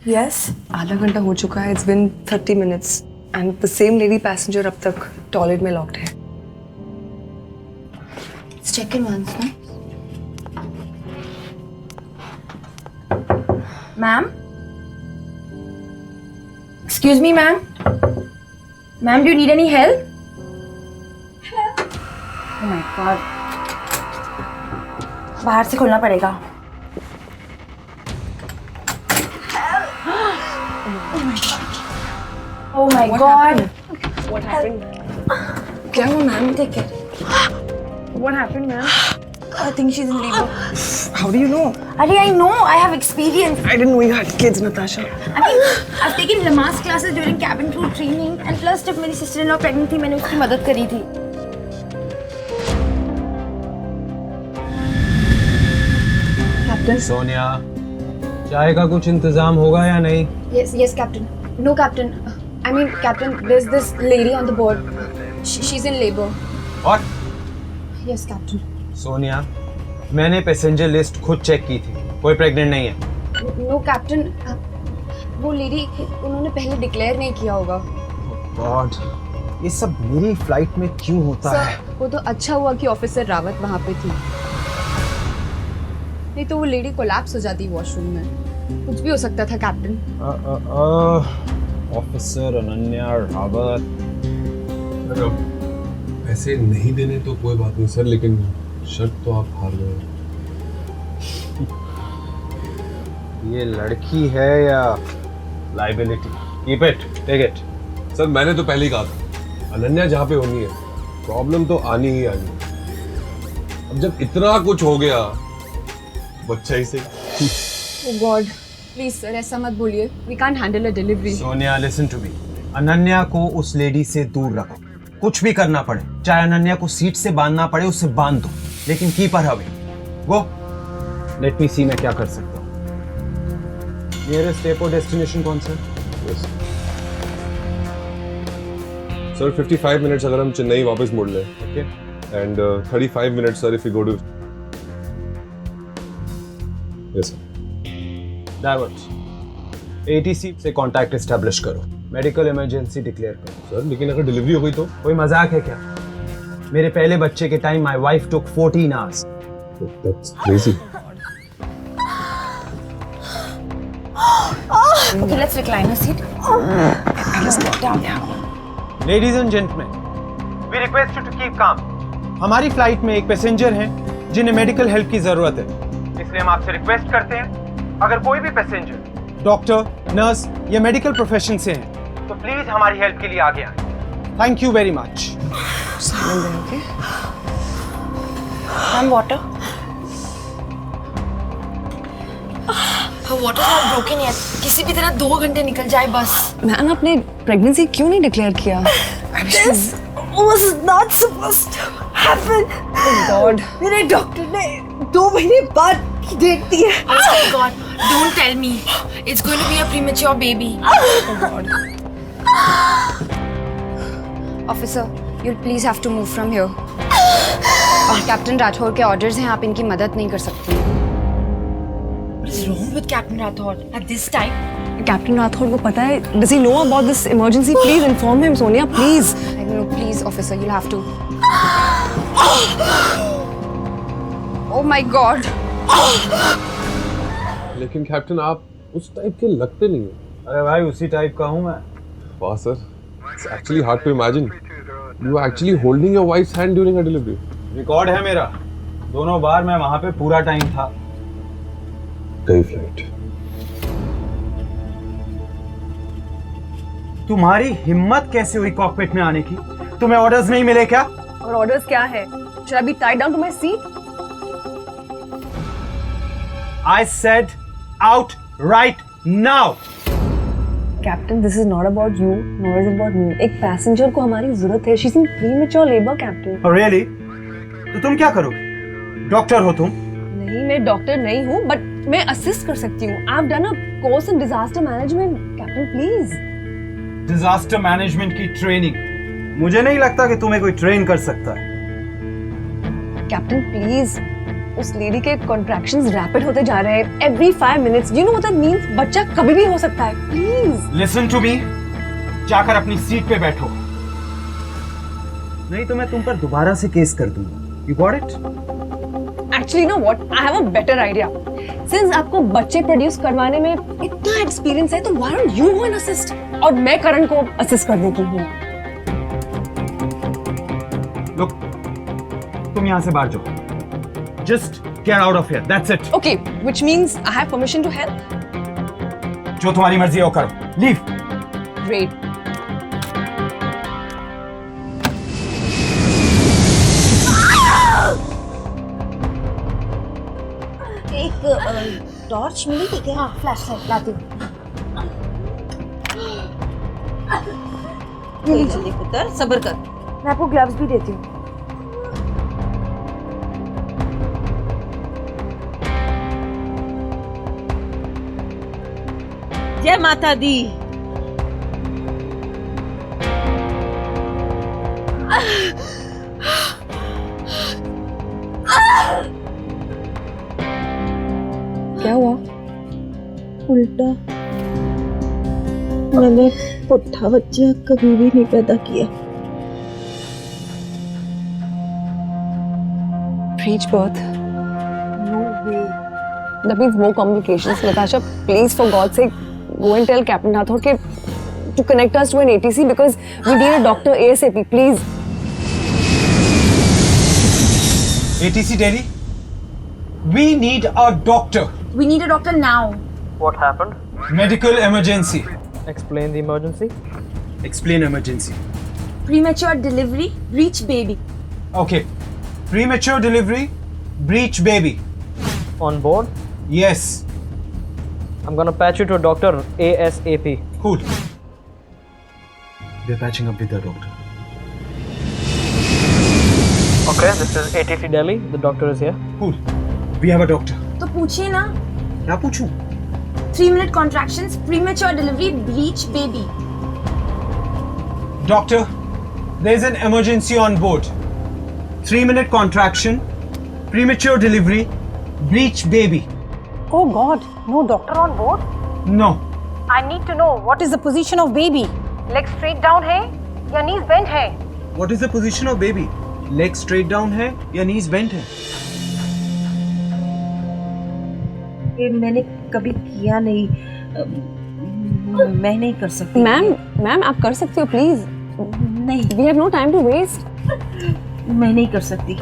Yes. आधा घंटा हो चुका है. It's been 30 minutes and the same lady passenger अब तक टॉयलेट में लॉक्ड है. Let's check in once, no? Ma'am? Excuse me, ma'am? Ma'am, do you need any help? Help? Oh my God. बाहर से खोलना पड़ेगा. Oh my God. What happened? क्या हुआ ma'am? Take it. What happened, ma'am? I think she's in labor. How do you know? Arey, I know. I have experience. I didn't know you had kids, Natasha. I mean, I've taken Lamaze classes during cabin crew training, and plus जब मेरी sister-in-law pregnant थी, मैंने उसकी मदद करी थी. Captain. Sonia, चाय का कुछ इंतजाम होगा या नहीं? Yes, Captain. No, Captain. I mean, Captain, there's this lady on the board. She's in labor. और? Yes, Captain. सोनिया, मैंने पैसेंजर लिस्ट खुद चेक की थी. कोई प्रेग्नेंट नहीं है. No, Captain. वो लेडी उन्होंने पहले डिक्लेयर नहीं किया होगा. गॉड, ये सब मेरी फ्लाइट में क्यों होता है? वो तो अच्छा हुआ कि ऑफिसर रावत वहाँ पे थी, नहीं तो वो लेडी कोलैप्स हो जाती वॉशरूम में. कुछ भी हो सकता था कैप्टन. ऑफिसर अनन्या रावत. अगर पैसे नहीं देने तो कोई बात नहीं सर, लेकिन शर्त तो आप हार गए. ये लड़की है या liability? Keep it, take it. Sir मैंने तो पहले ही कहा था, अनन्या जहाँ पे होनी है प्रॉब्लम तो आनी ही आनी. अब जब इतना कुछ हो गया, बच्चा ही से. ओह गॉड, प्लीज सर ऐसा मत बोलिए. We can't handle a delivery. Sonia, listen to me. Ananya को उस लेडी से दूर रखो. कुछ भी करना पड़े, चाहे अनन्या को सीट से बांधना पड़े, उससे बांध दो, लेकिन कीप हर अवे. वो लेट मी सी मैं क्या कर सकता हूँ. नियरेस्ट एयरपोर्ट डेस्टिनेशन कौन सा? Yes. सर 55 मिनट्स अगर हम चेन्नई वापस मुड़ लें. Okay. And 35 minutes sir if you go to. Yes sir. Divert. ATC से कांटेक्ट एस्टैब्लिश करो. मेडिकल इमरजेंसी डिक्लेयर करो. सर लेकिन अगर डिलीवरी हो गई तो? कोई मजाक है क्या? मेरे पहले बच्चे के time my wife took 14 hours. That's crazy. Okay, let's recline a seat. Let's get down now. Ladies and gentleman, we request you to keep calm. हमारी फ्लाइट में एक पैसेंजर हैं जिन्हें मेडिकल हेल्प की जरूरत है, इसलिए हम आपसे रिक्वेस्ट करते हैं अगर कोई भी पैसेंजर डॉक्टर, नर्स या मेडिकल प्रोफेशन से हैं तो प्लीज हमारी हेल्प के लिए आगे आएं. Thank you very much. Silent there, okay? Ma'am, water. Water not broken yet. किसी भी तरह 2 घंटे निकल जाए बस. मैंने अपने प्रेगनेंसी क्यों नहीं डिक्लेयर किया? This was not supposed to happen. Oh God. मेरे डॉक्टर ने 2 महीने बाद की डेट दी है. Oh my God! Don't tell me. It's going to be a premature baby. Oh God. Officer, you'll please have to move from here. और captain Rathore के orders हैं, आप इनकी मदद नहीं कर सकती. What is wrong with Captain Rathod at this time? Captain Rathore को पता है? Does he know about this emergency? Please inform him, Sonia. Please. I know, please officer, you'll have to. Oh my God. लेकिन captain आप उस type के लगते नहीं हो. अरे भाई, उसी टाइप का हूँ मैं. वाह sir, it's actually hard to imagine. You were actually holding your wife's hand during her delivery. Record है मेरा. दोनों बार मैं वहाँ पे पूरा टाइम था. कई फ्लाइट. तुम्हारी हिम्मत कैसे हुई कॉकपिट में आने की? तुम्हें ऑर्डर्स नहीं मिले क्या? और ऑर्डर्स क्या है? Should I be tied down to my seat? I said out right now. Captain, this is not about you, nor is it about me. एक पैसेंजर को हमारी जरूरत है. She's in premature labor, Captain. Oh, really? तो तुम क्या करोगे? Doctor हो तुम? नहीं, मैं डॉक्टर नहीं हूँ, बट मैं असिस्ट कर सकती हूँ. I've done a course in disaster management, Captain. Please. Disaster management की ट्रेनिंग? मुझे नहीं लगता कि तुम्हें कोई ट्रेन कर सकता है. Captain, please. उस लेडी के कॉन्ट्रैक्शंस रैपिड होते जा रहे हैं every 5 minutes. You know what that means? बच्चा कभी भी हो सकता है. Please listen to me. जाकर अपनी सीट पे बैठो, नहीं तो मैं तुम पर दोबारा से केस कर दूंगा. You got it? Actually know what, I have a better idea. Since आपको बच्चे प्रोड्यूस करवाने में इतना एक्सपीरियंस है तो why don't you go and assist, और मैं करण को असिस्ट कर देती हूँ. लुक, तुम यहां से बाहर जाओ. Just get out of here, that's it. Okay, which means I have permission to help. जो तुम्हारी मर्जी है वो करो. लीव. ग्रेट. एक टॉर्च मिली थी क्या? हाँ, फ्लैशलाइट लाती हूँ. जल्दी जल्दी पुत्र, सब्र कर. मैं आपको ग्लव्स भी देती हूँ. जय माता दी. क्या हुआ? उल्टा. मैंने पुट्ठा बच्चा कभी भी नहीं पैदा किया. Breech birth. No way. That means more complications. Natasha, please, for God's sake, go and tell Captain Rathore to connect us to an ATC because we need a doctor ASAP, please. ATC Delhi, we need a doctor. We need a doctor now. What happened? Medical emergency. Explain the emergency. Explain emergency. Premature delivery, breech baby. Okay. Premature delivery, breech baby. On board. Yes. I'm gonna patch you to a doctor ASAP. Cool. We're patching up with the doctor. Okay, this is ATC Delhi. The doctor is here. Cool. We have a doctor. तो पूछिए ना. क्या पूछूं? 3-minute contractions, premature delivery, breech baby. Doctor, there's an emergency on board. 3-minute contraction, premature delivery, breech baby. Oh God, no doctor on board? No. I need to know what is the position of baby. Legs straight down है या knees bent है? What is the position of baby? Leg straight down है या knees bent है? ये मैंने कभी किया नहीं. मैं नहीं कर सकती. मैम आप कर सकते हो प्लीज. नहीं, We have no time to waste. मैं नहीं कर सकती.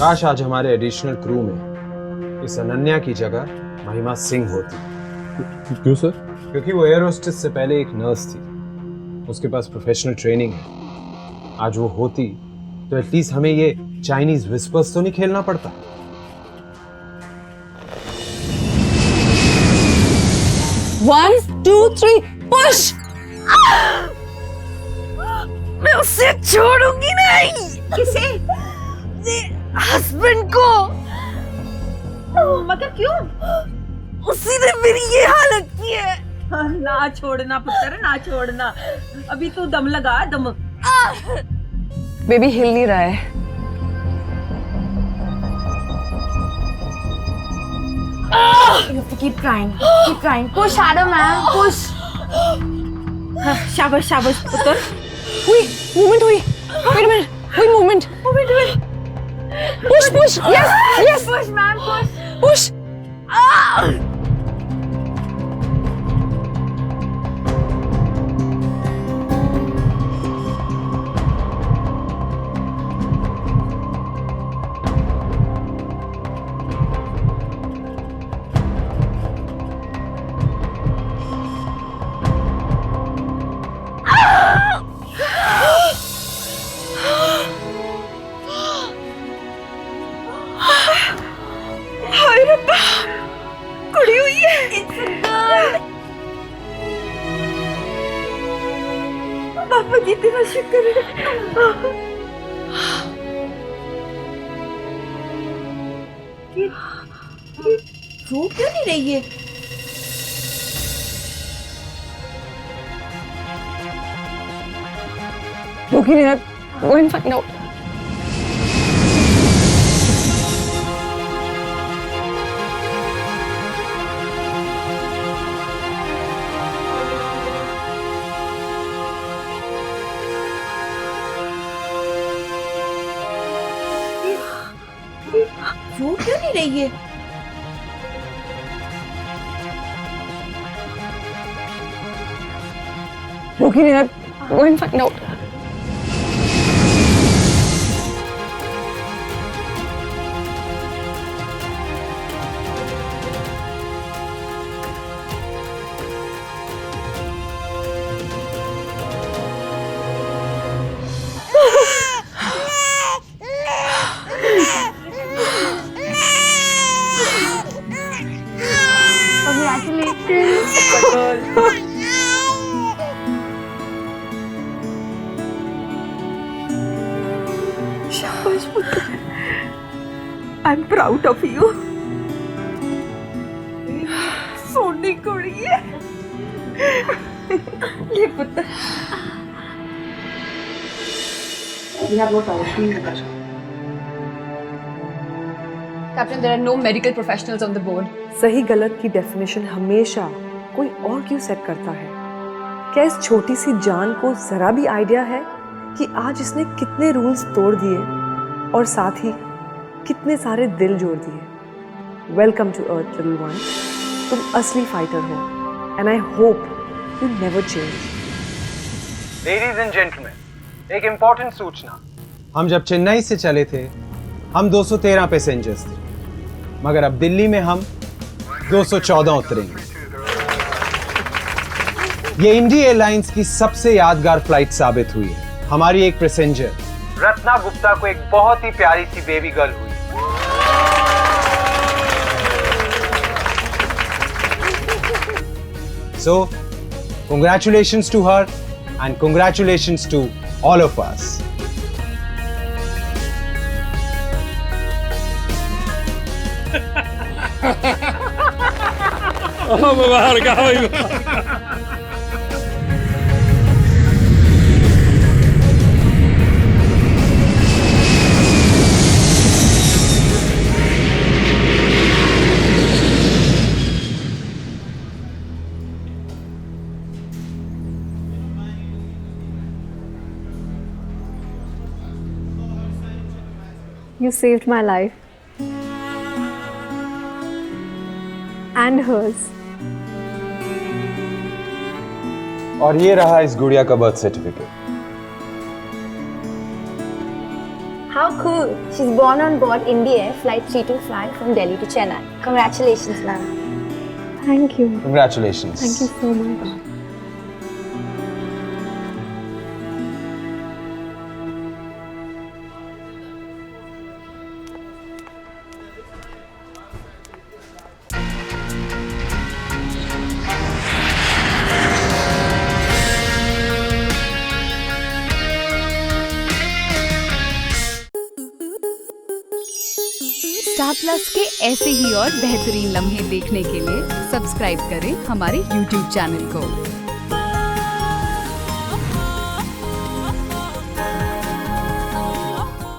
काश आज हमारे एडिशनल क्रू में इस अनन्या की जगह महिमा सिंह होती. क्यों सर? क्योंकि वो एयर होस्टेस से पहले एक नर्स थी. उसके पास प्रोफेशनल ट्रेनिंग है. आज वो होती तो एटलीस्ट हमें ये चाइनीज विस्पर्स तो नहीं खेलना पड़ता. One, two, three, push! मैं उसे छोड़ूंगी नहीं. किसे? हस्बैंड को. मगर क्यों? उसी ने मेरी ये हालत की है. ना छोड़ना पुत्र, ना छोड़ना. अभी तू दम लगा, दम. बेबी हिल नहीं रहा है. You have to keep trying. Keep trying. Push harder, man. Push. शाबाश शाबाश पुत्र. हुई मूवमेंट हुई. Wait a minute. हुई movement. Push, push. Yes, yes. Push, man. Push. Push. मुझे तेरा शुक्र है। ये रो क्यों नहीं रही है? रुकी नहीं, go and find out. रो क्यों नहीं रही है? रुकी नहीं, go and find out. शाबाश पुत्र, I am proud of you. सोनी कुड़ी है ये पुत्र। Captain, there are no medical professionals on the board. सही गलत की डेफिनेशन हमेशा कोई और क्यों सेट करता है? क्या इस छोटी सी जान को जरा भी आइडिया है कि आज इसने कितने रूल्स तोड़ दिए और साथ ही कितने सारे दिल जोड़ दिए? Welcome to earth little one. तुम असली फाइटर हो and I hope you never change. Ladies and gentleman, एक इंपॉर्टेंट सूचना। हम जब चेन्नई से चले थे हम 213 पैसेंजर्स थे, मगर अब दिल्ली में हम 214 उतरेंगे। ये इंडिया एयरलाइंस की सबसे यादगार फ्लाइट साबित हुई है। हमारी एक पैसेंजर रत्ना गुप्ता को एक बहुत ही प्यारी सी बेबी गर्ल हुई। So, congratulations to her and congratulations to all of us. You saved my life. And hers. और ये रहा इस गुड़िया का birth certificate. How cool! She's born on board India Flight 325 from Delhi to Chennai. Congratulations, ma'am. Thank you. Congratulations. Thank you so much. Star plus के ऐसे ही और बेहतरीन लम्हे देखने के लिए सब्सक्राइब करें हमारे YouTube चैनल को।